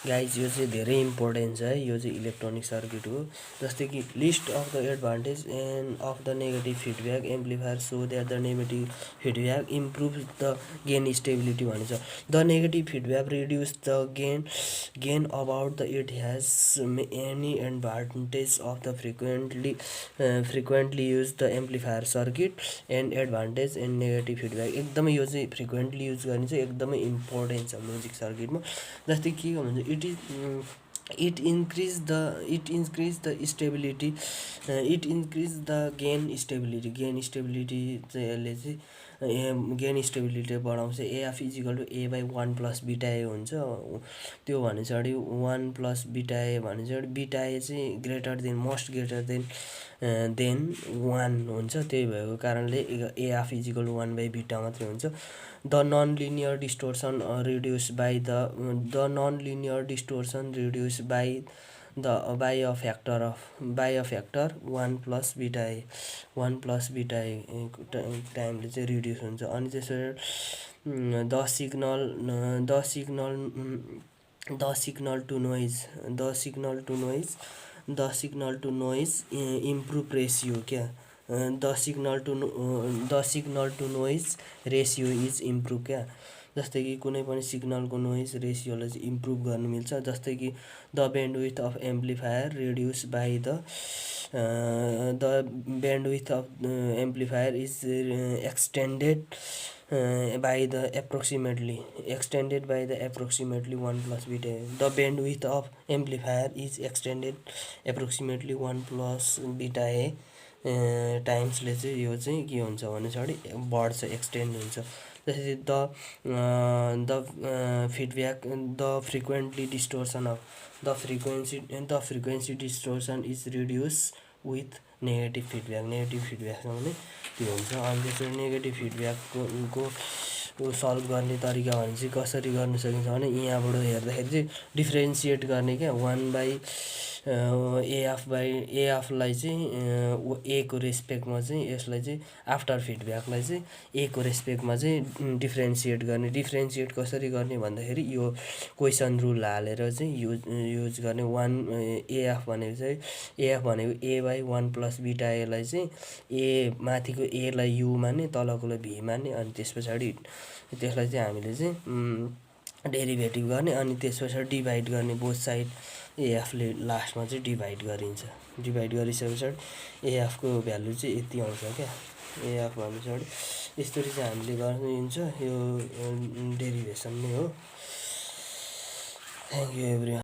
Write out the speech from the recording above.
Guys यो चाहिँ धेरै इम्पोर्टेन्ट छ है, यो चाहिँ इलेक्ट्रोनिक सर्किट हो। जस्तै कि list of the advantage and of the negative feedback amplifier so that the negative feedback improve the gain stability भन्छ। The negative feedback reduce the gain about the it has any advantage of the frequently use the amplifier circuit and advantage and negative feedback. एकदमै यो चाहिँ frequently use गर्ने चाहिँ एकदमै important छ music सर्किटमा। जस्तै के भन्छ, it increase the stability, it increase the gain stability चाहिँ यसले चाहिँ गेन स्टेबिलिटी बढाउँछ। AF is equal to A by 1 plus beta A हुन्छ। त्यो भने पछाडि 1 प्लस बिटा ए भने पछाडि बिटा ए चाहिँ greater than most greater than 1 हुन्छ। त्यही भएको कारणले AF is equal to 1 by beta मात्रै हुन्छ। The non linear distortion reduce by a factor 1 plus beta A टाइमले चाहिँ रिड्युस हुन्छ। अनि त्यसरी the signal to noise improve ratio क्या the signal to noise ratio is improve क्या। जस्तै कि कुनै पनि सिग्नलको नोइज रेसियोलाई चाहिँ इम्प्रुभ गर्नु मिल्छ। जस्तै कि the bandwidth of amplifier reduce by the bandwidth of amplifier is extended by the approximately 1 plus beta A. The bandwidth of amplifier is extended approximately 1 plus beta A टाइम्सले चाहिँ यो चाहिँ के हुन्छ भने पछाडि बढ्छ, एक्सटेन्ड हुन्छ। त्यसरी the frequently distortion of the frequency distortion is reduce with negative फिडब्याकसँग नै त्यो हुन्छ। अनि त्यसरी नेगेटिभ फिडब्याकको सल्भ गर्ने तरिका भने चाहिँ कसरी गर्न सकिन्छ भने यहाँबाट हेर्दाखेरि चाहिँ डिफ्रेन्सिएट गर्ने क्या 1 बाई एएफलाई चाहिँ ए को रेस्पेक्टमा चाहिँ यसलाई चाहिँ आफ्टर फिडब्याकलाई चाहिँ ए को रेस्पेक्टमा चाहिँ डिफ्रेन्सिएट कसरी गर्ने भन्दाखेरि यो क्वेसन रुल हालेर चाहिँ युज गर्ने। एएफ भनेको ए बाई 1 प्लस बिटा एलाई चाहिँ ए माथिको एलाई यु माने तलकोलाई भी माने। अनि त्यस पछाडि त्यसलाई चाहिँ हामीले चाहिँ डेरिभेटिभ गर्ने अनि त्यस पछाडि डिभाइड गर्ने बोथ साइड। एएफले लास्टमा चाहिँ डिभाइड गरिसके पछाडि एएफको भ्यालु चाहिँ यति आउँछ क्या। एएफ भने पछाडि यसरी चाहिँ हामीले गर्नुहुन्छ। यो डेरिभेसन नै हो। Thank you everyone.